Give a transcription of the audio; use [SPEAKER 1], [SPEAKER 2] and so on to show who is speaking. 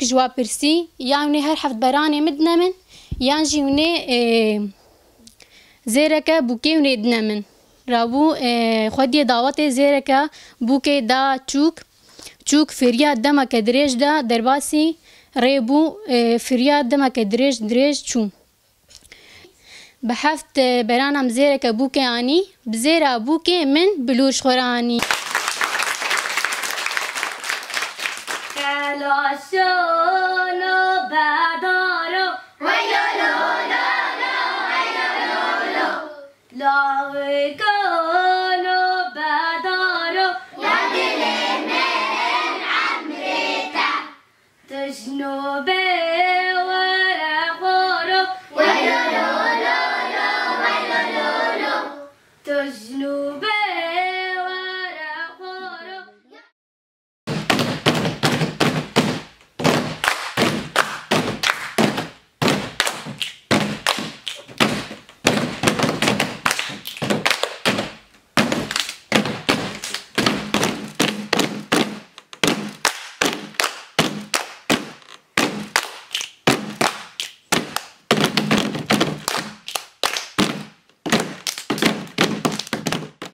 [SPEAKER 1] بوك جوا برسي يعني هر حفت براني مدنا من يانجي وني زيركا بوكي وني دنا من رابو خودي دعوتي زيركا بوكي دا چوك فرياد دما كدريج دا درباسي ريبو فرياد دما كدريج دريج چو بحفت برانم زيركا بوكي اني بزيرا بوكي من بلوش خوراني
[SPEAKER 2] شونو بدارو ويا لو لا لا ويا لو لا